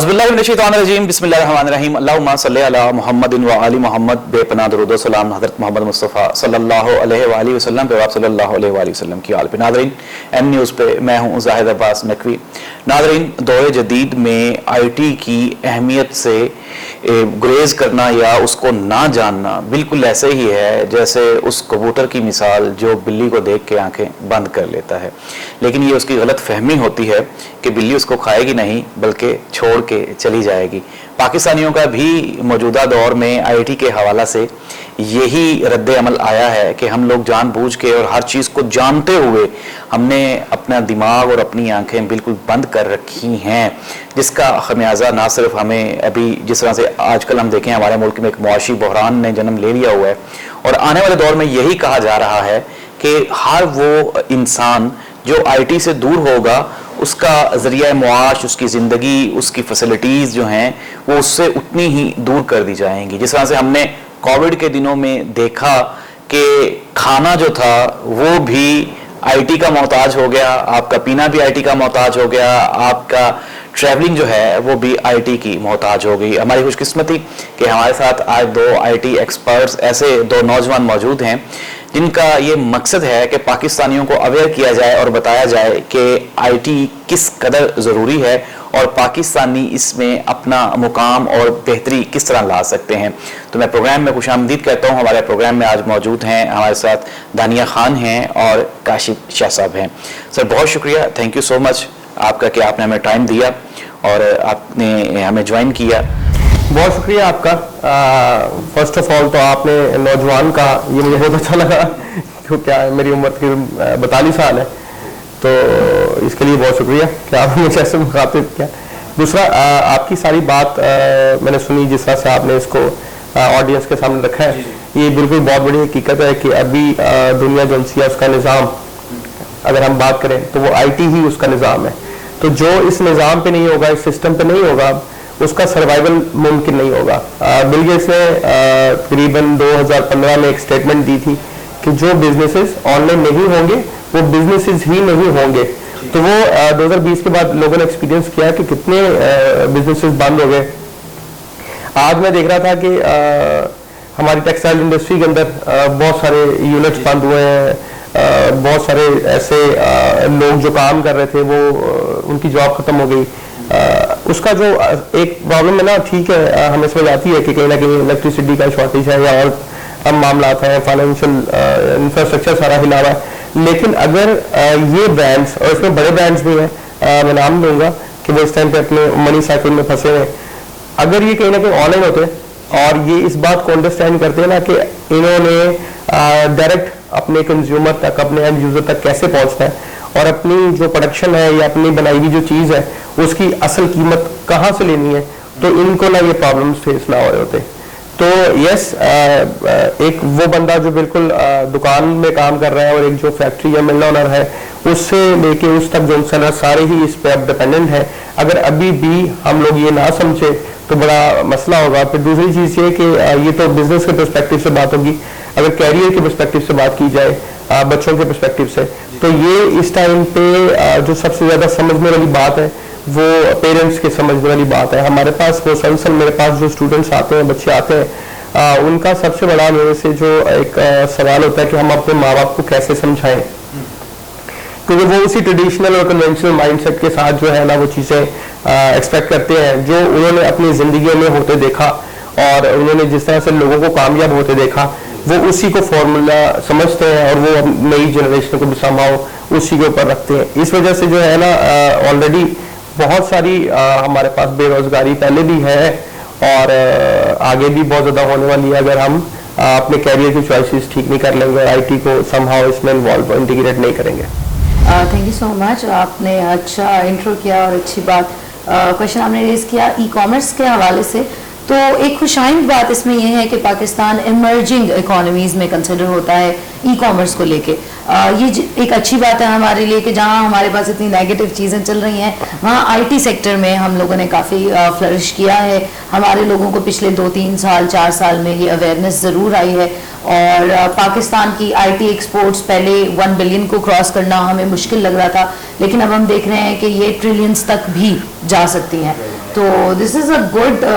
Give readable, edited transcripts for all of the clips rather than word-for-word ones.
औज़ुबिल्लाहिमिनश्शैतानिर्रजीम बिस्मिल्लाहिर्रहमानिर्रहीम अल्लाहुम्मा सल्लि अला मुहम्मदिन व आलि मुहम्मद। बेपनाह दुरूद व सलाम हज़रत मोहम्मद मुस्तफ़ा सल्लल्लाहु अलैहि व आलिहि वसल्लम पे, सल्लल्लाहु अलैहि व आलिहि वसल्लम की आल पे। नाज़रीन, एम न्यूज़ पे मैं हूँ ज़ाहिद अब्बास नकवी। नाज़रीन, दौर जदीद में IT की अहमियत से गुरेज करना या उसको ना जानना बिल्कुल ऐसे ही है जैसे उस कबूतर की मिसाल जो बिल्ली को देख के आंखें बंद कर लेता है। लेकिन ये उसकी गलत फहमी होती है कि बिल्ली उसको खाएगी नहीं बल्कि छोड़ के चली जाएगी। पाकिस्तानियों का भी मौजूदा दौर में IT के हवाला से यही रद्द अमल आया है कि हम लोग जानबूझ के और हर चीज़ को जानते हुए हमने अपना दिमाग और अपनी आंखें बिल्कुल बंद कर रखी हैं, जिसका खमियाजा ना सिर्फ हमें अभी जिस तरह से आजकल हम देखें हमारे मुल्क में एक मुआशी बहरान ने जन्म ले लिया हुआ है, और आने वाले दौर में यही कहा जा रहा है कि हर वो इंसान जो IT से दूर होगा उसका ज़रिया मुआश, उसकी ज़िंदगी, उसकी फैसिलिटीज़ जो हैं वो उससे उतनी ही दूर कर दी जाएंगी। जिस तरह से हमने कोविड के दिनों में देखा कि खाना जो था वो भी IT का मोहताज हो गया, आपका पीना भी IT का मोहताज हो गया, आपका ट्रैवलिंग जो है वो भी IT की मोहताज हो गई। हमारी खुशकिस्मती कि हमारे साथ आज दो IT एक्सपर्ट्स, ऐसे दो नौजवान मौजूद हैं जिनका ये मकसद है कि पाकिस्तानियों को अवेयर किया जाए और बताया जाए कि IT किस कदर ज़रूरी है और पाकिस्तानी इसमें अपना मुकाम और बेहतरी किस तरह ला सकते हैं। तो मैं प्रोग्राम में खुशामदीद कहता हूँ। हमारे प्रोग्राम में आज मौजूद हैं, हमारे साथ दानिया खान हैं और काशिफ शाह साहब हैं। सर, बहुत शुक्रिया, थैंक यू सो मच आपका कि आपने हमें टाइम दिया और आपने हमें ज्वाइन किया। बहुत शुक्रिया आपका। फर्स्ट ऑफ ऑल तो आपने नौजवान का, ये मुझे बहुत अच्छा लगा क्योंकि क्या मेरी उम्र तकरीबन 42 साल है, तो इसके लिए बहुत शुक्रिया कि आपने मुझे ऐसे मुखातिब किया। दूसरा, आपकी सारी बात मैंने सुनी, जिस तरह से आपने इसको ऑडियंस के सामने रखा है, ये बिल्कुल बहुत बड़ी हकीकत है कि अभी दुनिया जो है उसका निज़ाम अगर हम बात करें तो वो IT ही उसका निज़ाम है। तो जो इस निज़ाम पे नहीं होगा, इस सिस्टम पे नहीं होगा, उसका सर्वाइवल मुमकिन नहीं होगा। बिल गेट्स ने तकरीबन 2015 में एक स्टेटमेंट दी थी कि जो बिजनेसेस ऑनलाइन नहीं होंगे वो बिजनेसेस ही नहीं होंगे। तो वो 2020 के बाद लोगों ने एक्सपीरियंस किया कि कितने बिजनेसेस बंद हो गए। आज मैं देख रहा था कि हमारी टेक्सटाइल इंडस्ट्री के अंदर बहुत सारे यूनिट्स बंद हुए हैं, बहुत सारे ऐसे लोग जो काम कर रहे थे वो उनकी जॉब खत्म हो गई। उसका जो एक प्रॉब्लम है ना, ठीक है, हमें समझ आती है कि कहीं ना कहीं इलेक्ट्रिसिटी का शॉर्टेज है या और अब मामला है, फाइनेंशियल इंफ्रास्ट्रक्चर सारा हिला हुआ है। लेकिन अगर ये ब्रांड्स, और इसमें बड़े ब्रांड्स भी हैं, मैं नाम दूंगा कि वो इस टाइम पे अपने मनी साइकिल में फंसे हैं, अगर ये कहीं ना कहीं ऑनलाइन होते और ये इस बात को अंडरस्टैंड करते हैं ना कि इन्होंने डायरेक्ट अपने कंज्यूमर तक, अपने एंड यूजर तक कैसे पहुंचना है और अपनी जो प्रोडक्शन है या अपनी बनाई हुई जो चीज़ है उसकी असल कीमत कहाँ से लेनी है, तो इनको ना ये प्रॉब्लम्स फेस ना हो रहे होते। तो यस, एक वो बंदा जो बिल्कुल दुकान में काम कर रहा है और एक जो फैक्ट्री या मिल ओनर है, उससे लेके उस तक जो इंसान सारे ही इस पे अब डिपेंडेंट है। अगर अभी भी हम लोग ये ना समझे तो बड़ा मसला होगा। फिर दूसरी चीज़ ये कि ये तो बिजनेस के पर्सपेक्टिव से बात होगी, अगर कैरियर के पर्सपेक्टिव से बात की जाए, बच्चों के पर्सपेक्टिव से, तो ये इस टाइम पे जो सबसे ज़्यादा समझने वाली बात है वो पेरेंट्स के समझने वाली बात है। हमारे पास मुसलसल मेरे पास जो स्टूडेंट्स आते हैं, बच्चे आते हैं, उनका सबसे बड़ा मेरे से जो एक सवाल होता है कि हम अपने माँ बाप को कैसे समझाएं, क्योंकि वो उसी ट्रेडिशनल और कन्वेंशनल माइंडसेट के साथ जो है ना वो चीज़ें एक्सपेक्ट करते हैं जो उन्होंने अपनी ज़िंदगी में होते देखा और उन्होंने जिस तरह से लोगों को कामयाब होते देखा, वो उसी को फॉर्मूला समझते हैं और वो नई जनरेशन को भी संभाव उसी के ऊपर रखते हैं। इस वजह से जो है ना ऑलरेडी बहुत सारी हमारे पास बेरोजगारी पहले भी है और आगे भी बहुत ज़्यादा होने वाली है अगर हम अपने कैरियर की चॉइसेस ठीक नहीं कर लेंगे, IT को संभाव इसमें इन्वॉल्व इंटीग्रेट नहीं करेंगे। थैंक यू सो मच, आपने अच्छा इंट्रो किया और अच्छी बात क्वेश्चन आपने रेज किया ई-कॉमर्स के हवाले से। तो एक खुशाइंद बात इसमें यह है कि पाकिस्तान इमर्जिंग इकोनॉमीज़ में कंसिडर होता है ई-कॉमर्स को लेके। ये एक अच्छी बात है हमारे लिए कि जहाँ हमारे पास इतनी नेगेटिव चीज़ें चल रही हैं वहाँ IT सेक्टर में हम लोगों ने काफ़ी फ्लरिश किया है। हमारे लोगों को पिछले 2-3 साल 4 साल में ये अवेयरनेस ज़रूर आई है और पाकिस्तान की IT एक्सपोर्ट्स पहले 1 बिलियन को क्रॉस करना हमें मुश्किल लग रहा था, लेकिन अब हम देख रहे हैं कि ये ट्रिलियंस तक भी जा सकती हैं। तो this is a good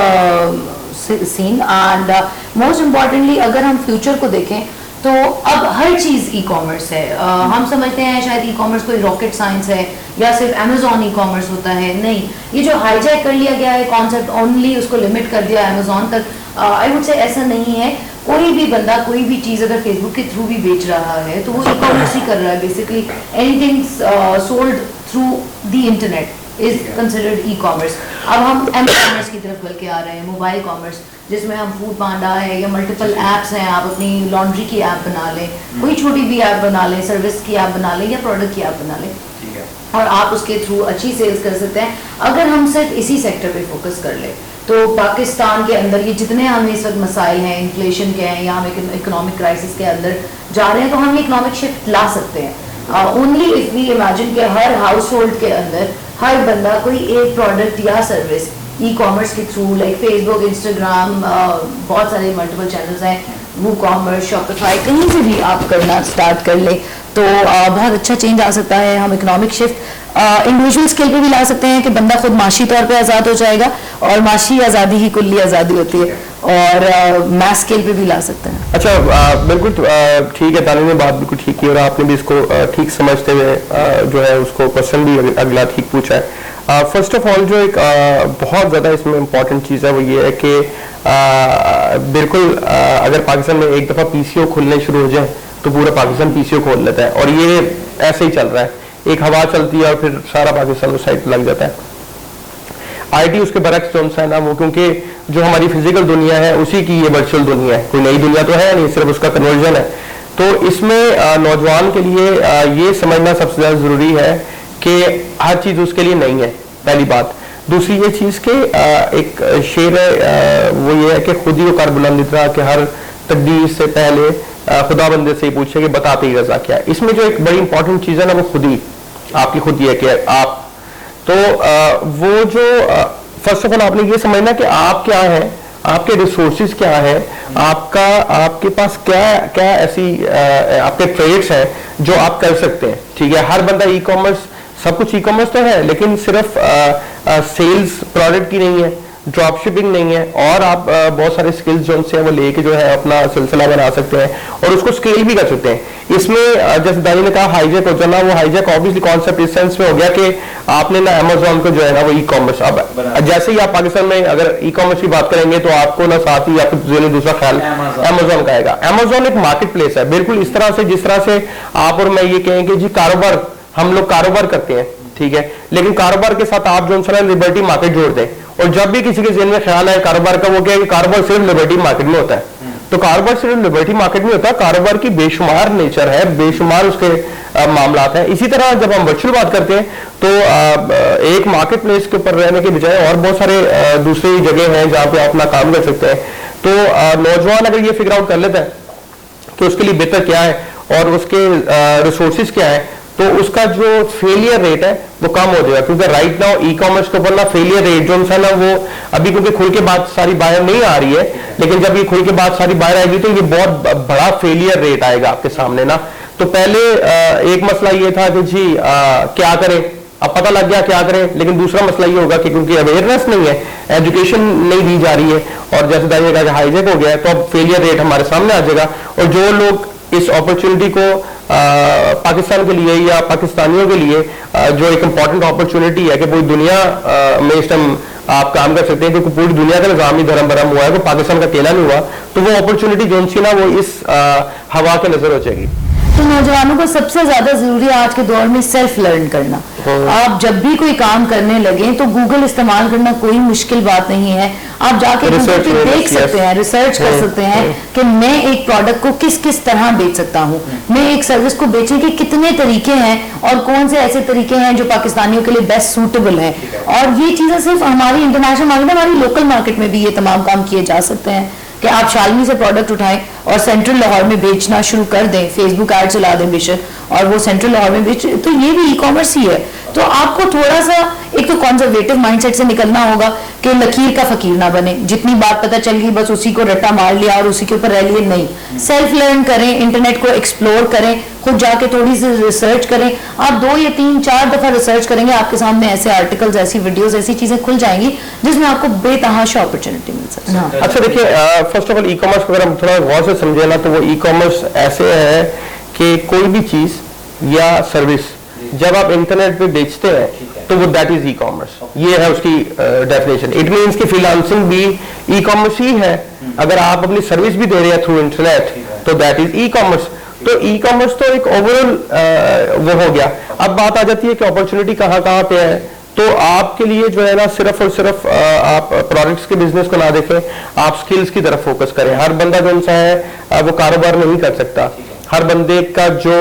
scene and most importantly अगर हम फ्यूचर को देखें तो अब हर चीज़ ई कॉमर्स है। हम समझते हैं शायद ई कॉमर्स कोई रॉकेट साइंस है या सिर्फ अमेजोन ई कॉमर्स होता है, नहीं, ये जो हाईजैक कर लिया गया है कॉन्सेप्ट, ओनली उसको लिमिट कर दिया अमेजोन तक, आई वुड से ऐसा नहीं है। कोई भी बंदा कोई भी चीज़ अगर फेसबुक के थ्रू भी बेच रहा है तो वो ई कॉमर्स ही कर रहा है। Basically anything sold through the internet is considered e commerce. अब हम एम कॉमर्स की तरफ बल्कि आ रहे हैं, मोबाइल कॉमर्स, जिसमें हम फूड पांडा है या मल्टीपल ऐप्स हैं, आप अपनी लॉन्ड्री की ऐप बना लें, कोई छोटी भी ऐप बना लें, सर्विस की ऐप बना लें या प्रोडक्ट की ऐप बना लें और आप उसके थ्रू अच्छी सेल्स कर सकते हैं। अगर हम सिर्फ इसी सेक्टर पे फोकस कर ले तो पाकिस्तान के अंदर ये जितने हमें इस वक्त मसाइल हैं, इन्फ्लेशन के हैं या हम इकोनॉमिक क्राइसिस के अंदर जा रहे हैं, तो हम इकोनॉमिक शिफ्ट ला सकते हैं ओनली इफ वी इमेजिन कि हर हाउस होल्ड के अंदर हर बंदा कोई एक प्रोडक्ट या सर्विस ई कॉमर्स के थ्रू, लाइक फेसबुक, इंस्टाग्राम, बहुत सारे मल्टीपल चैनल्स हैं, वो कॉमर्स, शॉपिफाई, कहीं से भी आप करना स्टार्ट कर ले तो बहुत अच्छा चेंज आ सकता है। हम इकोनॉमिक शिफ्ट इंडिविजुअल स्केल पे भी ला सकते हैं कि बंदा खुद माशी तौर पे आज़ाद हो जाएगा, और माशी आज़ादी ही कुल्ली आज़ादी होती है, और मैस स्केल पे भी ला सकते हैं। अच्छा, बिल्कुल ठीक है, तालिब ने बात बिल्कुल ठीक की और आपने भी इसको ठीक समझते हुए जो है उसको क्वेश्चन भी अगला ठीक पूछा है। फर्स्ट ऑफ ऑल जो एक बहुत ज़्यादा इसमें इम्पॉर्टेंट चीज़ है वो ये है कि बिल्कुल अगर पाकिस्तान में एक दफ़ा पीसीओ खुलने शुरू हो जाए तो पूरा पाकिस्तान पीसीओ खोल लेता है, और ये ऐसे ही चल रहा है, एक हवा चलती है और फिर सारा पाकिस्तान उस साइड लग जाता है। आईटी उसके बरक्स जो है ना वो, क्योंकि जो हमारी फिजिकल दुनिया है उसी की ये वर्चुअल दुनिया है, कोई नई दुनिया तो है नहीं, सिर्फ उसका कन्वर्जन है। तो इसमें नौजवान के लिए ये समझना सबसे ज़्यादा ज़रूरी है कि हर चीज़ उसके लिए नहीं है, पहली बात। दूसरी ये चीज़ कि एक शेर है, वो ये है कि खुद ही वो कर बुलंद इतना कि हर तकदीर से पहले खुदा बंदे से ही पूछे कि बताते ही रजा क्या है। इसमें जो एक बड़ी इंपॉर्टेंट चीज़ है ना वो खुद ही आपकी खुद ही है कि आप तो वो जो फर्स्ट ऑफ ऑल आपने ये समझना कि आप क्या है, आपके रिसोर्सेज क्या है, आपके पास क्या क्या ऐसी आपके ट्रेड्स हैं जो आप कर सकते हैं। ठीक है, हर बंदा ई कॉमर्स, सब कुछ ई कॉमर्स तो है लेकिन सिर्फ सेल्स प्रोडक्ट की नहीं है, ड्रॉप शिपिंग नहीं है, और आप बहुत सारे स्किल्स जो उनसे वो लेके जो है अपना सिलसिला बना सकते हैं और उसको स्केल भी कर सकते हैं। इसमें जैसे दानी ने कहा हाईजैक हो जाना, वो हाईजैक ऑब्वियसली कॉन्सेप्ट इस सेंस में हो गया कि आपने ना अमेजोन को जो है ना वो ई कॉमर्स, अब जैसे ही आप पाकिस्तान में अगर ई कॉमर्स की बात करेंगे तो आपको ना साथ ही आपको दूसरा ख्याल अमेजोन का आएगा। अमेजोन एक मार्केट प्लेस है, बिल्कुल इस तरह से जिस तरह से आप और मैं ये कहें कि जी कारोबार, हम लोग कारोबार करते हैं, ठीक है, लेकिन कारोबार के साथ आप जो है लिबर्टी मार्केट जोड़ दें, और जब भी किसी के ज़हन में ख्याल आए कारोबार का, वो क्या है कि कारोबार सिर्फ लिबर्टी मार्केट में होता है, तो कारोबार सिर्फ लिबर्टी मार्केट में होता है। कारोबार की बेशुमार नेचर है, बेशुमार उसके मामलात हैं। इसी तरह जब हम वर्चुअल बात करते हैं तो एक मार्केट प्लेस के ऊपर रहने के बजाय और बहुत सारे दूसरी जगह हैं जहाँ पे आप अपना काम कर सकते हैं। तो नौजवान अगर ये फिगर आउट कर लेता है कि उसके लिए बेहतर क्या है और उसके रिसोर्सेज क्या है, तो उसका जो फेलियर रेट है वो कम हो जाएगा, क्योंकि राइट नाउ ई कॉमर्स के ऊपर ना फेलियर रेट जो है ना वो अभी, क्योंकि खुल के बाद सारी बाहर नहीं आ रही है, लेकिन जब ये खुल के बाद सारी बाहर आएगी तो ये बहुत बड़ा फेलियर रेट आएगा आपके सामने ना। तो पहले एक मसला ये था कि जी क्या करें, अब पता लग गया क्या करें, लेकिन दूसरा मसला ये होगा कि क्योंकि अवेयरनेस नहीं है, एजुकेशन नहीं दी जा रही है, और जैसे दाइएगा हाईजैक हो गया है, तो अब फेलियर रेट हमारे सामने आ जाएगा। और जो लोग इस अपॉर्चुनिटी को पाकिस्तान के लिए या पाकिस्तानियों के लिए जो एक इम्पॉर्टेंट अपॉर्चुनिटी है कि पूरी दुनिया में इस टाइम आप काम कर सकते हैं, क्योंकि पूरी दुनिया का निजाम ही धर्म भरम हुआ है, तो पाकिस्तान का अकेला नहीं हुआ, तो वो अपॉर्चुनिटी जो सी ना वो इस हवा के नजर हो जाएगी। तो नौजवानों को सबसे ज्यादा जरूरी है आज के दौर में सेल्फ लर्न करना। आप जब भी कोई काम करने लगे तो गूगल इस्तेमाल करना कोई मुश्किल बात नहीं है। आप जाके गूगल पे देख सकते हैं, रिसर्च कर सकते हैं कि मैं एक प्रोडक्ट को किस किस तरह बेच सकता हूँ, मैं एक सर्विस को बेचने के कितने तरीके हैं और कौन से ऐसे तरीके हैं जो पाकिस्तानियों के लिए बेस्ट सूटेबल है। और ये चीजें सिर्फ हमारी इंटरनेशनल मार्केट, हमारी लोकल मार्केट में भी ये तमाम काम किए जा सकते हैं कि आप शालनी से प्रोडक्ट उठाएं और सेंट्रल लाहौर में बेचना शुरू कर दें, फेसबुक ऐड चला दें बेशक, और वो सेंट्रल लाहौर में बेच, तो ये भी ई कॉमर्स ही है। तो आपको थोड़ा सा एक तो कंजर्वेटिव माइंडसेट से निकलना होगा कि लकीर का फकीर ना बने, जितनी बात पता चल गई बस उसी को रट्टा मार लिया और उसी के ऊपर रह लिए, नहीं। सेल्फ लर्न करें, इंटरनेट को एक्सप्लोर करें, खुद जाके थोड़ी सी रिसर्च करें। आप 2 या 3 4 दफा रिसर्च करेंगे, आपके सामने ऐसे आर्टिकल्स, ऐसी वीडियोस, ऐसी चीजें खुल जाएंगी जिसमें आपको बेतहाशा अपॉर्चुनिटी मिल सकती है। अच्छा देखिए, first of all e commerce को अगर हम थोड़ा गौर से समझे ना, तो वो ई कॉमर्स ऐसे है कि कोई भी चीज या सर्विस जब आप इंटरनेट पे बेचते हैं तो वो दैट इज ई कॉमर्स। ये है उसकी डेफिनेशन। इट मीन्स कि फ्रीलांसिंग भी ई कॉमर्स ही है। अगर आप अपनी सर्विस भी दे रहे हैं थ्रू इंटरनेट तो दैट इज ई कॉमर्स। तो ई कॉमर्स तो एक ओवरऑल वो हो गया। अब बात आ जाती है कि अपॉर्चुनिटी कहाँ कहाँ पे है। तो आपके लिए जो है ना, सिर्फ और सिर्फ आप प्रोडक्ट्स के बिजनेस को ना देखें, आप स्किल्स की तरफ फोकस करें। हर बंदा जो सा है वो कारोबार नहीं कर सकता। हर बंदे का जो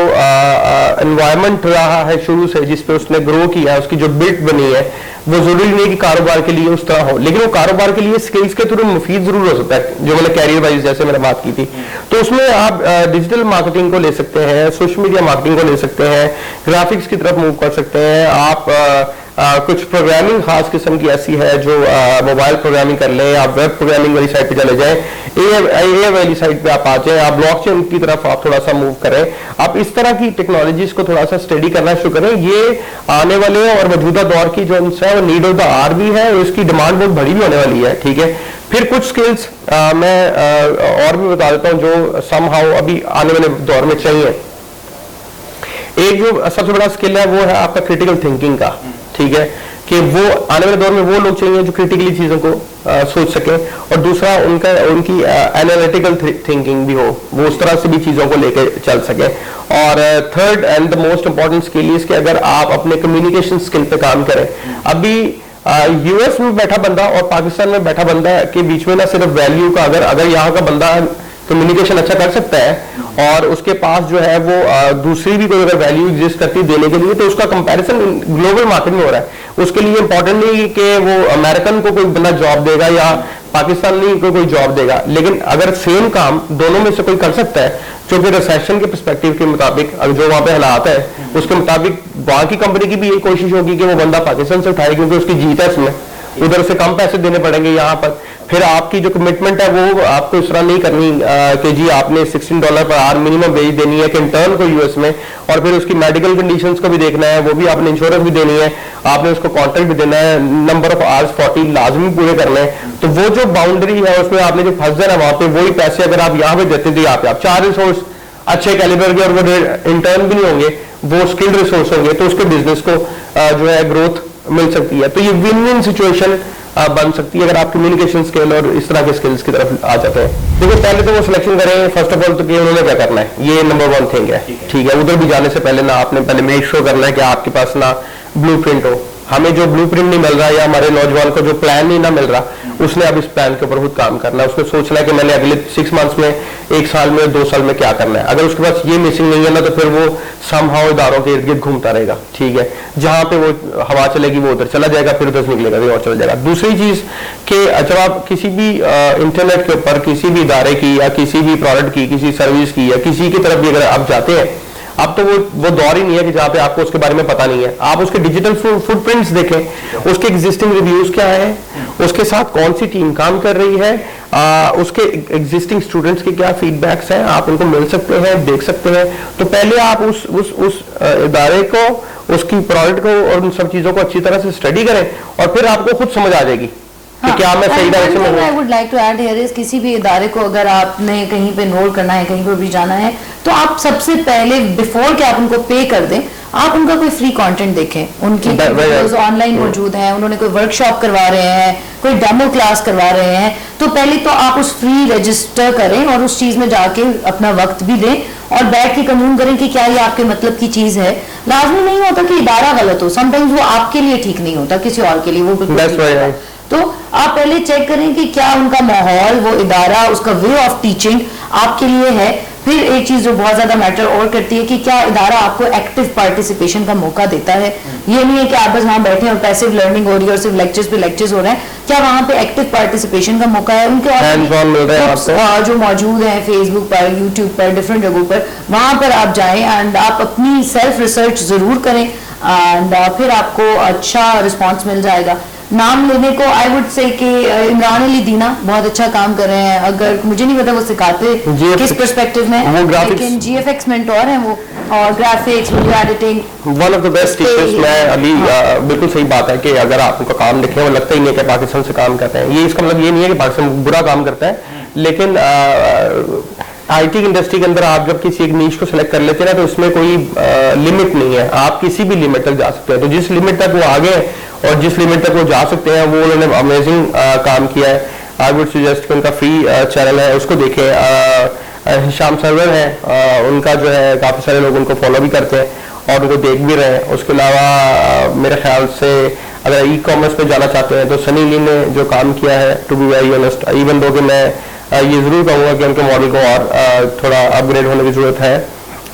एनवायरनमेंट रहा है शुरू से, जिस पे उसने ग्रो किया है, उसकी जो बिल्ट बनी है, वो जरूरी नहीं कि कारोबार के लिए उस तरह हो, लेकिन वो कारोबार के लिए स्किल्स के थ्रू मुफीद जरूर हो सकता है। जो मैंने कैरियर वाइज जैसे मैंने बात की थी, तो उसमें आप डिजिटल मार्केटिंग को ले सकते हैं, सोशल मीडिया मार्केटिंग को ले सकते हैं, ग्राफिक्स की तरफ मूव कर सकते हैं। आप कुछ प्रोग्रामिंग खास किस्म की ऐसी है जो मोबाइल प्रोग्रामिंग कर लें, आप वेब प्रोग्रामिंग वाली साइड पे चले जाएं, ए वाली साइड पे आप आ जाएं, आप ब्लॉकचेन की तरफ आप थोड़ा सा मूव करें। आप इस तरह की टेक्नोलॉजीज को थोड़ा सा स्टडी करना शुरू करें। ये आने वाले और मौजूदा दौर की जो है वो नीड ऑफ द आर भी है, इसकी डिमांड बहुत बड़ी भी होने वाली है। ठीक है, फिर कुछ स्किल्स मैं और भी बता देता हूँ जो समहाउ अभी आने वाले दौर में चाहिए। एक जो सबसे बड़ा स्किल है वो है आपका क्रिटिकल थिंकिंग का। ठीक है, कि वो आने वाले दौर में वो लोग चाहिए जो क्रिटिकली चीजों को सोच सकें, और दूसरा उनकी एनालिटिकल थिंकिंग भी हो, वो उस तरह से भी चीजों को लेकर चल सके। और third and the most important skill is कि अगर आप अपने कम्युनिकेशन स्किल पे काम करें। अभी यूएस में बैठा बंदा और पाकिस्तान में बैठा बंदा के बीच में ना सिर्फ वैल्यू का, अगर यहाँ का बंदा कम्युनिकेशन अच्छा कर सकता है और उसके पास जो है वो दूसरी भी कोई अगर वैल्यू एग्जिस्ट करती है देने के लिए, तो उसका कंपैरिजन ग्लोबल मार्केट में हो रहा है। उसके लिए इंपॉर्टेंट नहीं कि वो अमेरिकन को कोई बंदा जॉब देगा या पाकिस्तानी को कोई जॉब देगा, लेकिन अगर सेम काम दोनों में से कोई कर सकता है, जो कि रिसेशन के पर्सपेक्टिव के मुताबिक जो वहां पे हालात है उसके मुताबिक वहां की कंपनी की भी यही कोशिश होगी कि वो बंदा पाकिस्तान से उठाए, क्योंकि उसकी जीत है उसमें, उधर से कम पैसे देने पड़ेंगे यहाँ पर। फिर आपकी जो कमिटमेंट है वो आपको इस तरह नहीं करनी कि जी आपने $16 पर आवर मिनिमम वेज देनी है कि इंटर्न को यूएस में, और फिर उसकी मेडिकल कंडीशंस को भी देखना है, वो भी आपने इंश्योरेंस भी देनी है, आपने उसको कॉन्ट्रैक्ट भी देना है, नंबर ऑफ आवर्स 40 लाजमी पूरे करने हैं। तो वो जो बाउंड्री है उसमें आपने जो फंस जाना वहां पे, वही पैसे अगर आप यहाँ पे देते थे, आप 4 रिसोर्स अच्छे कैलिबर के और वो इंटर्न भी नहीं होंगे, वो स्किल्ड रिसोर्स होंगे, तो उसके बिजनेस को जो है ग्रोथ मिल सकती है। तो ये विन विन सिचुएशन बन सकती है अगर आप कम्युनिकेशन स्किल और इस तरह के स्किल्स की तरफ आ जाते हैं। देखो पहले तो वो सिलेक्शन करें फर्स्ट ऑफ ऑल, तो कि उन्होंने क्या करना है, ये नंबर 1 थिंग है। ठीक है, उधर भी जाने से पहले ना आपने पहले मेक श्योर करना है कि आपके पास ना ब्लूप्रिंट हो। हमें जो ब्लूप्रिंट नहीं मिल रहा या हमारे नौजवान को जो प्लान नहीं ना मिल रहा, उसने अब इस प्लान के ऊपर खुद काम करना है। उसने सोचना है कि मैंने अगले 6 मंथ्स में, 1 साल में, 2 साल में क्या करना है। अगर उसके पास ये मिसिंग नहीं है ना, तो फिर वो समहाउ इदारों के इर्द गिर्द घूमता रहेगा। ठीक है, जहां पे वो हवा चलेगी वो उधर चला जाएगा, फिर उधर से निकलेगा फिर और चला जाएगा। दूसरी चीज कि जब आप किसी भी इंटरनेट के ऊपर किसी भी इदारे की या किसी भी प्रोडक्ट की, किसी सर्विस की या किसी की तरफ भी अगर आप जाते हैं, अब तो वो दौर ही नहीं है कि जहां पे आपको उसके बारे में पता नहीं है। आप उसके डिजिटल फुटप्रिंट्स देखें, उसके एग्जिस्टिंग रिव्यूज क्या है, उसके साथ कौन सी टीम काम कर रही है, उसके एग्जिस्टिंग स्टूडेंट्स के क्या फीडबैक्स हैं, आप उनको मिल सकते हैं, देख सकते हैं। तो पहले आप उस इदारे को, उसकी प्रोडक्ट को और उन सब चीजों को अच्छी तरह से स्टडी करें, और फिर आपको खुद समझ आ जाएगी कि क्या मैं सही डायरेक्शन में हूं। I would like to add here is, किसी भी इदारे को अगर आपने कहीं पे एनरोल करना है, कहीं पर भी जाना है, तो आप सबसे पहले बिफोर के आप उनको पे कर दें, आप उनका कोई फ्री कंटेंट देखें। उनकी वीडियोस ऑनलाइन मौजूद हैं, उन्होंने कोई वर्कशॉप करवा रहे हैं, कोई डेमो क्लास करवा रहे हैं, तो पहले तो आप उस फ्री रजिस्टर करें और उस चीज में जाके अपना वक्त भी दें और बैठ के कानून करें कि क्या ये आपके मतलब की चीज है। लाजमी नहीं होता कि इदारा गलत हो, समटाइम्स वो आपके लिए ठीक नहीं होता, किसी और के लिए वो बिल्कुल ठीक होता। तो आप पहले चेक करें कि क्या उनका माहौल, वो इदारा, उसका वे ऑफ टीचिंग आपके लिए है। फिर एक चीज जो बहुत ज्यादा मैटर और करती है कि क्या इदारा आपको एक्टिव पार्टिसिपेशन का मौका देता है। ये नहीं है कि आप बस वहां बैठे और पैसिव लर्निंग हो रही है और सिर्फ लेक्चर्स पे लेक्चर्स हो रहे हैं। क्या वहां पे एक्टिव पार्टिसिपेशन का मौका है? उनके और जो मौजूद है फेसबुक पर, यूट्यूब पर, डिफरेंट जगहों पर, वहां पर आप जाएं एंड आप अपनी सेल्फ रिसर्च जरूर करें। एंड फिर आपको अच्छा रिस्पांस मिल जाएगा। नाम लेने को आई वुड से कि इमरान अली दीना बहुत अच्छा काम कर रहे हैं। अगर मुझे नहीं पता वो सिखाते किस पर्सपेक्टिव में, लेकिन GFX मेंटोर हैं वो, और graphics, video editing, one of the best teachers. मैं अभी बिल्कुल सही बात है कि अगर आप उनका काम देखें वो लगता ही नहीं है कि पाकिस्तान से काम करते हैं। ये इसका मतलब ये नहीं है कि पाकिस्तान बुरा काम करता है, लेकिन IT इंडस्ट्री के अंदर आप जब किसी एक नीश को सिलेक्ट कर लेते हैं ना, तो उसमें कोई लिमिट नहीं है, आप किसी भी लिमिट तक जा सकते हैं। तो जिस लिमिट तक वो आगे हैं और जिस लिमिट तक वो जा सकते हैं, वो उन्होंने अमेजिंग काम किया है। आई वुड सजेस्ट कि उनका फ्री चैनल है, उसको देखें। हिशाम सरवर है, उनका जो है काफ़ी सारे लोग उनको फॉलो भी करते हैं और उनको देख भी रहे हैं। उसके अलावा मेरे ख्याल से अगर E-कॉमर्स पे जाना चाहते हैं तो सनी ली ने जो काम किया है, to be very honest, even though कि मैं ये ज़रूर कहूँगा कि उनके मॉडल को और थोड़ा अपग्रेड होने की ज़रूरत है,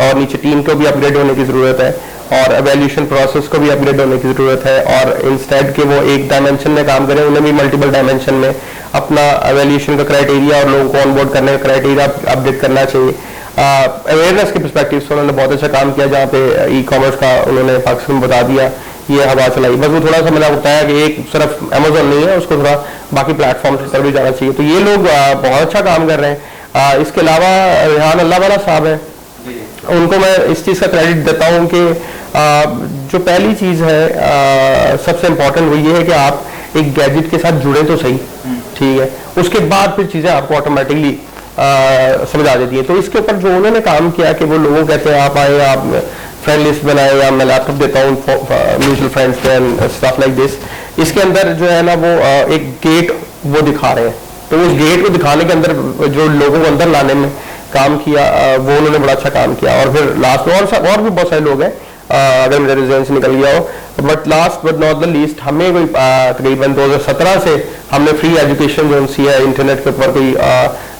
और नीचे टीम को भी अपग्रेड होने की ज़रूरत है, और एवेल्यूशन प्रोसेस को भी अपग्रेड होने की ज़रूरत है। और इंस्टेड के वो एक डायमेंशन में काम करें, उन्हें भी मल्टीपल डायमेंशन में अपना एवेल्यूशन का क्राइटेरिया और लोगों को ऑनबोर्ड करने का क्राइटेरिया अपडेट करना चाहिए। अवेयरनेस के पर्सपेक्टिव से उन्होंने बहुत अच्छा काम किया, जहाँ पे E-कॉमर्स का उन्होंने पाकिस्तान में बता दिया, ये हवा चलाई। बस वो थोड़ा सा मैंने बताया कि एक सिर्फ अमेजोन नहीं है, उसको थोड़ा बाकी प्लेटफॉर्म्स पर भी जाना चाहिए। तो ये लोग बहुत अच्छा काम कर रहे हैं। इसके अलावा रेहान अल्लाह वाला साहब है, उनको मैं इस चीज़ का क्रेडिट देता हूँ कि जो पहली चीज़ है सबसे इम्पोर्टेंट वो ये है कि आप एक गैजेट के साथ जुड़े तो सही, ठीक है, उसके बाद फिर चीज़ें आपको ऑटोमेटिकली समझ आ जाती है। तो इसके ऊपर जो उन्होंने काम किया कि वो लोगों कहते हैं आप आए, आप फ्रेंड लिस्ट बनाए, या मैं लैपटॉप देता हूँ mutual friends and stuff like this, इसके अंदर जो है ना वो एक गेट वो दिखा रहे हैं। तो उस गेट को दिखाने के अंदर जो लोगों को अंदर लाने में काम किया, वो उन्होंने बड़ा अच्छा काम किया। और फिर लास्ट में और भी बहुत सारे लोग हैं, अगर मेरे रिजल्ट से निकल गया हो, but last but not the least, हमें कोई तकरीबन 2017 से हमने फ्री एजुकेशन जो सी है इंटरनेट के ऊपर कोई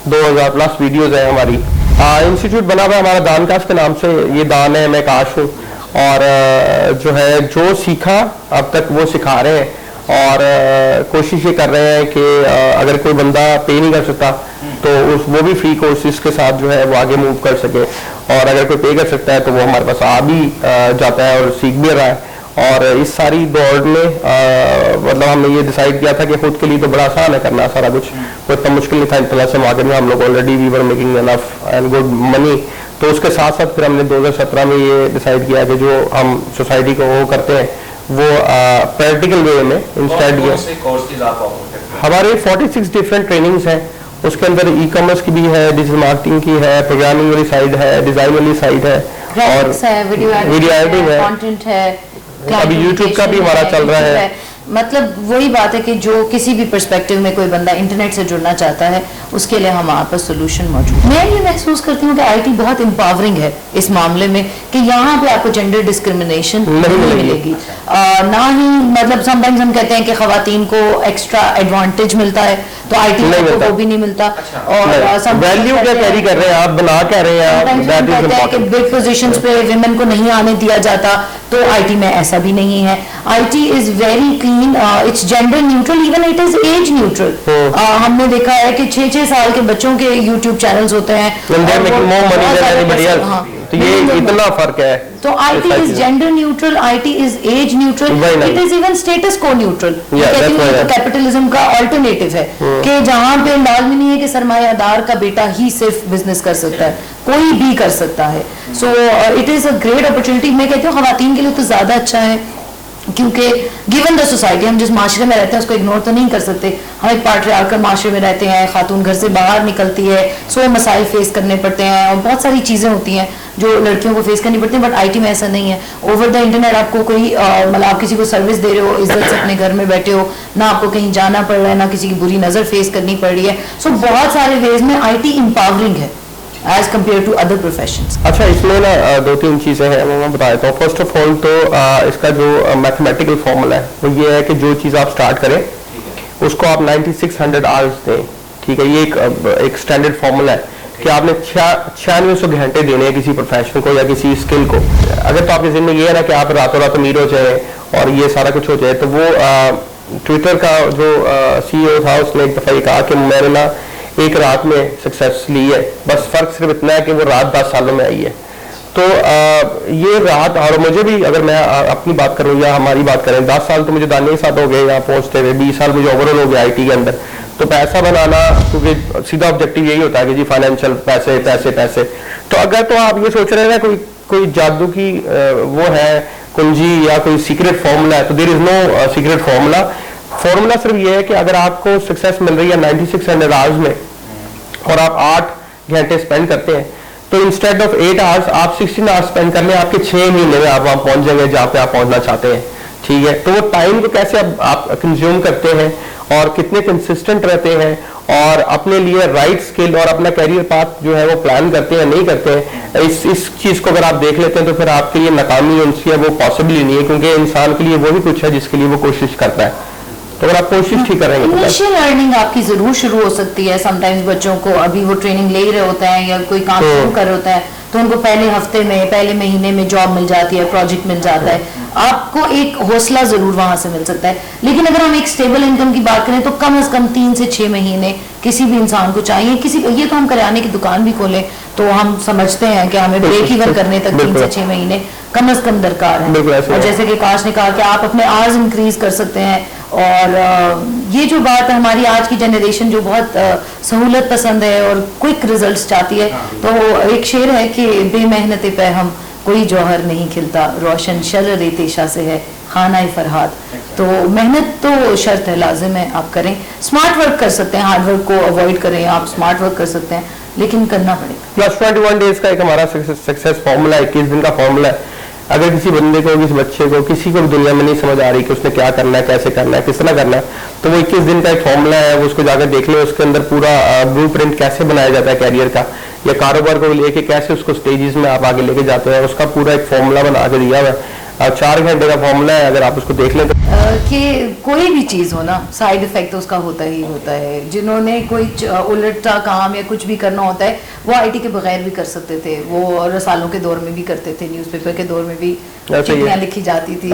2000 प्लस वीडियोज है हमारी। इंस्टीट्यूट बना हुआ हमारा दानकाश के नाम से, ये दान है, मैं काश हूँ, और जो है जो सीखा अब तक वो सिखा रहे हैं, और कोशिश ये कर रहे हैं कि अगर कोई बंदा पे नहीं कर सकता तो वो भी फ्री कोर्सेज के साथ जो है वो आगे मूव कर सके, और अगर कोई पे कर सकता है तो वो हमारे पास आ भी जाता है और सीख भी रहा है। और इस सारी दौड़ में मतलब हमने ये डिसाइड किया था कि खुद के लिए तो बड़ा आसान है करना सारा कुछ, कोई इतना मुश्किल नहीं था। इंटरनेट से मार्केट में हम लोग already we were making enough and good money. तो उसके साथ साथ फिर हमने 2017 में ये डिसाइड किया कि जो हम सोसाइटी को वो करते हैं वो प्रैक्टिकल वे में इंस्टेड हमारे 46 डिफरेंट ट्रेनिंग्स हैं। उसके अंदर E-कॉमर्स की भी है, डिजिटल मार्केटिंग की है, प्रोग्रामिंग वाली साइड है, डिजाइन वाली साइड है, और वीडियो एडिटिंग है, कंटेंट है, अभी YouTube का भी हमारा चल रहा है। मतलब वही बात है कि जो किसी भी पर्सपेक्टिव में कोई बंदा इंटरनेट से जुड़ना चाहता है, उसके लिए हमारे पास सोल्यूशन मौजूद है। मैं ये महसूस करती हूँ कि IT बहुत एम्पावरिंग है इस मामले में कि यहाँ पे आपको जेंडर डिस्क्रिमिनेशन नहीं मिलेगी, ना ही मतलब समटाइम्स हम कहते हैं कि खवातीन को एक्स्ट्रा एडवांटेज मिलता है, तो IT में वो भी नहीं मिलता। और वैल्यू क्या कैरी कर रहे हैं आप, बना क्या रहे हैं कि बिग पोजीशंस पे विमेन को नहीं आने दिया जाता, तो IT में ऐसा भी नहीं है। IT is very clean, it's gender neutral, even it is age neutral. हमने देखा है कि 6-6 साल के बच्चों के YouTube चैनल्स होते हैं, तो ये इतना फर्क है। तो IT is gender neutral, IT is age neutral, it is even status quo neutral. Capitalism का ऑल्टरनेटिव है कि जहाँ पे लाजमी नहीं है कि सरमायादार का बेटा ही सिर्फ बिजनेस कर सकता है, कोई भी कर सकता है। So it is a great opportunity. मैं कहती हूँ खवातीन के लिए तो ज्यादा अच्छा है, क्योंकि गिवन द सोसाइटी, हम जिस माशरे में रहते हैं उसको इग्नोर तो नहीं कर सकते। हम एक पाट्रियार्कल माशरे में रहते हैं, खातून घर से बाहर निकलती है, 100 मसाइल फेस करने पड़ते हैं, और बहुत सारी चीज़ें होती हैं जो लड़कियों को फेस करनी पड़ती हैं। बट IT में ऐसा नहीं है। ओवर द इंटरनेट आपको कोई मतलब आप किसी को सर्विस दे रहे हो, इज्जत से अपने घर में बैठे हो, ना आपको कहीं जाना पड़ रहा है, ना किसी की बुरी नज़र फेस करनी पड़ रही है। सो बहुत सारे वेज में IT एम्पावरिंग है as compared to other professions. अच्छा, इसमें ना 2-3 चीज़ें हैं, मैं बता देता हूँ। फर्स्ट ऑफ ऑल तो इसका जो मैथमेटिकल फॉर्मूला है वो ये है कि जो चीज़ आप स्टार्ट करें उसको आप 9600 आवर्स दें, ठीक है। ये एक स्टैंडर्ड फॉर्मूला है कि आपने 9600 घंटे देने हैं किसी प्रोफेशन को या किसी स्किल को। अगर तो आपकी जिंदगी ये है ना कि आप रातों रात अमीर हो जाए और ये सारा कुछ हो जाए, तो वो ट्विटर का जो CEO था उसने एक दफ़ा ये कहा कि मैंने ना एक रात में सक्सेस ली है, बस फर्क सिर्फ इतना है कि वो रात 10 सालों में आई है। तो ये राहत, और मुझे भी अगर मैं अपनी बात करूं या हमारी बात करें, 10 साल तो मुझे दानिया के साथ हो गए यहाँ पहुंचते हुए, 20 साल मुझे ओवरऑल हो गया आईटी के अंदर। तो पैसा बनाना, क्योंकि सीधा ऑब्जेक्टिव यही होता है कि जी फाइनेंशियल पैसे पैसे पैसे। तो अगर तो आप ये सोच रहे हैं ना कोई जादू की वो है कुंजी या कोई सीक्रेट फॉर्मूला है, तो there is no secret formula. Formula सिर्फ ये है कि अगर आपको सक्सेस मिल रही है 9600 आवर्स में और आप 8 घंटे स्पेंड करते हैं, तो इंस्टेड ऑफ 8 आवर्स आप 16 आवर्स स्पेंड कर लें, आपके 6 महीने में आप वहां पहुंच जाएंगे जहां पे आप पहुंचना चाहते हैं। ठीक है, तो वो टाइम को कैसे आप कंज्यूम करते हैं और कितने कंसिस्टेंट रहते हैं और अपने लिए राइट स्किल और अपना कैरियर पाथ जो है वो प्लान करते हैं नहीं करते हैं, इस चीज को अगर आप देख लेते हैं तो फिर आपके लिए नाकामी उनकी है वो पॉसिबल ही नहीं है, क्योंकि इंसान के लिए वो भी कुछ है जिसके लिए वो कोशिश करता है। तो अगर आप कोशिश ठीक करेंगे तो इनिशियल अर्निंग आपकी जरूर शुरू हो सकती है। समटाइम्स बच्चों को अभी वो ट्रेनिंग ले ही रहे होते हैं या कोई काम शुरू कर रहे होता है, तो उनको पहले हफ्ते में, पहले महीने में जॉब मिल जाती है, प्रोजेक्ट मिल जाता है, आपको एक हौसला जरूर वहां से मिल सकता है। लेकिन अगर हम एक स्टेबल इनकम की बात करें तो कम से कम 3 से 6 महीने किसी भी इंसान को चाहिए। ये तो हम करियाने की दुकान भी खोलें तो हम समझते हैं कि हमें ब्रेक इवन करने तक 3 से 6 महीने कम से कम दरकार है। और जैसे कि काश ने कहा कि आप अपने आवर्स इंक्रीज कर सकते हैं। और ये जो बात है, हमारी आज की जनरेशन जो बहुत सहूलत पसंद है और क्विक रिजल्ट्स चाहती है, तो एक शेर है कि बेमेहनत पे हम कोई जौहर नहीं खिलता, रोशन शर रेतेशा से है खाना फरहाद। तो मेहनत तो शर्त है, लाजिम है आप करें। स्मार्ट वर्क कर सकते हैं, हार्ड वर्क को अवॉइड करें, आप स्मार्ट वर्क कर सकते हैं, लेकिन करना पड़ेगा। प्लस 21 डेज का एक हमारा सक्सेस फॉर्मूला, 21 दिन का फॉर्मूला है। अगर किसी बंदे को, किसी बच्चे को, किसी को भी दुनिया में नहीं समझ आ रही कि उसने क्या करना है, कैसे करना है, किस तरह करना है, तो वो 21 दिन का एक फॉर्मूला है, वो उसको जाकर देख ले। उसके अंदर पूरा ब्लूप्रिंट कैसे बनाया जाता है कैरियर का, या कारोबार को लेके कैसे उसको स्टेजेस में आप आगे लेके जाते हैं, उसका पूरा एक फॉर्मूला बना के दिया हुआ है। 4 घंटे का फॉर्मूला है, अगर आप उसको देख लें तो कि कोई भी चीज़ हो ना, साइड इफेक्ट उसका होता ही होता है। जिन्होंने कोई उलटा काम या कुछ भी करना होता है वो आईटी के बगैर भी कर सकते थे, वो रसालों के दौर में भी करते थे, न्यूज़पेपर के दौर में भी चिट्ठियां लिखी जाती थी।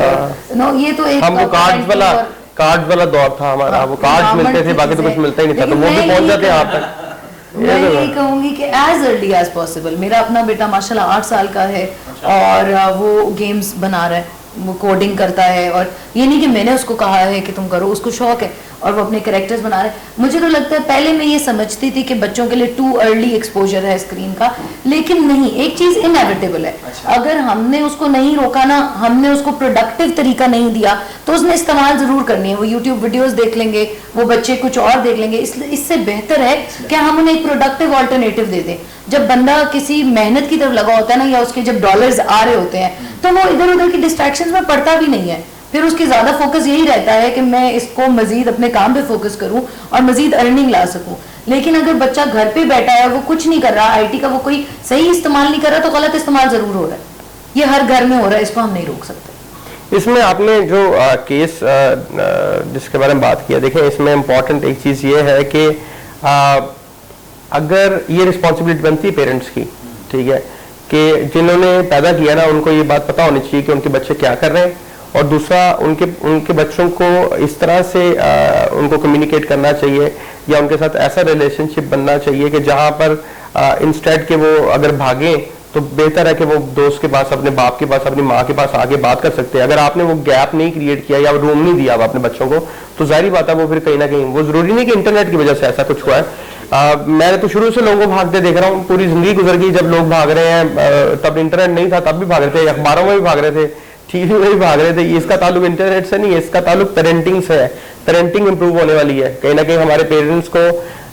नो, ये तो एक हमको कार्ड वाला दौर था हमारा, वो कार्ड मिलते थे, बाकी तो कुछ मिलता ही नहीं था, तो वो भी पहुंच जाते हैं आप तक। मैं यही कहूंगी कि एज अर्ली एज पॉसिबल। मेरा अपना बेटा माशाल्लाह 8 साल का है और वो गेम्स बना रहा है, वो कोडिंग करता है। और ये नहीं कि मैंने उसको कहा है कि तुम करो, उसको शौक है और वो अपने कैरेक्टर्स बना रहे हैं। मुझे तो लगता है पहले मैं ये समझती थी कि बच्चों के लिए टू अर्ली एक्सपोजर है स्क्रीन का, लेकिन नहीं, एक चीज इनएविटेबल है। अगर हमने उसको नहीं रोका ना, हमने उसको प्रोडक्टिव तरीका नहीं दिया, तो उसने इस्तेमाल जरूर करनी है। वो यूट्यूब वीडियोस देख लेंगे, वो बच्चे कुछ और देख लेंगे। इससे बेहतर है कि हम उन्हें एक प्रोडक्टिव ऑल्टरनेटिव दे दें। जब बंदा किसी मेहनत की तरफ लगा होता है ना, या उसके जब डॉलर्स आ रहे होते हैं, तो वो इधर उधर की डिस्ट्रैक्शंस में पड़ता भी नहीं है। फिर उसकी ज्यादा फोकस यही रहता है कि मैं इसको मजीद अपने काम पे फोकस करूं और मजीद अर्निंग ला सकूं। लेकिन अगर बच्चा घर पे बैठा है, वो कुछ नहीं कर रहा, आईटी का वो कोई सही इस्तेमाल नहीं कर रहा, तो गलत इस्तेमाल जरूर हो रहा है। ये हर घर में हो रहा है, इसको हम नहीं रोक सकते। इसमें आपने जो केस जिसके बारे में बात किया, देखें इसमें इम्पोर्टेंट एक चीज ये है कि अगर ये रिस्पॉन्सिबिलिटी बनती है पेरेंट्स की, ठीक है, कि जिन्होंने पैदा किया ना, उनको ये बात पता होनी चाहिए कि उनके बच्चे क्या कर रहे हैं। और दूसरा, उनके बच्चों को इस तरह से उनको कम्युनिकेट करना चाहिए या उनके साथ ऐसा रिलेशनशिप बनना चाहिए कि जहां पर इंस्टेड के वो अगर भागें तो बेहतर है कि वो दोस्त के पास, अपने बाप के पास, अपनी माँ के पास आगे बात कर सकते हैं। अगर आपने वो गैप नहीं क्रिएट किया या रूम नहीं दिया अपने बच्चों को, तो जाहिर बात है वो फिर कहीं ना कहीं, वो जरूरी नहीं कि इंटरनेट की वजह से ऐसा कुछ हुआ है। मैंने तो शुरू से लोगों को भागते देख रहा हूँ, पूरी जिंदगी गुजर गई। जब लोग भाग रहे हैं, तब इंटरनेट नहीं था, तब भी भाग रहे थे, अखबारों में भी भाग रहे थे, टीवी में भी भाग रहे थे। इसका ताल्लुक इंटरनेट से नहीं है, इसका ताल्लुक पेरेंटिंग से है। पेरेंटिंग इंप्रूव होने वाली है। कहीं ना कहीं हमारे पेरेंट्स को,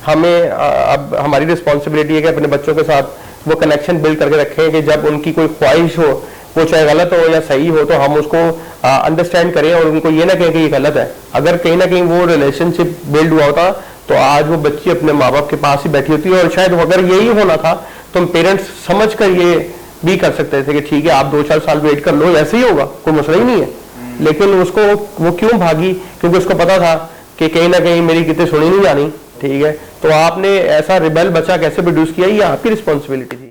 हमें अब हमारी रिस्पॉन्सिबिलिटी है कि अपने बच्चों के साथ वो कनेक्शन बिल्ड करके रखें कि जब उनकी कोई ख्वाहिश हो, वो चाहे गलत हो या सही हो, तो हम उसको अंडरस्टैंड करें और उनको ये ना कहें कि ये गलत है। अगर कहीं ना कहीं वो रिलेशनशिप बिल्ड हुआ होता तो आज वो बच्ची अपने माँ बाप के पास ही बैठी होती है। और शायद अगर यही होना था तो पेरेंट्स समझ कर ये भी कर सकते थे कि ठीक है, आप 2-4 साल वेट कर लो, ऐसे ही होगा, कोई मसला ही नहीं है। लेकिन उसको, वो क्यों भागी? क्योंकि उसको पता था कि कहीं ना कहीं मेरी कितने सुनी नहीं जानी, ठीक है। तो आपने ऐसा रिबेल बच्चा कैसे प्रोड्यूस किया, ये आपकी रिस्पॉन्सिबिलिटी थी।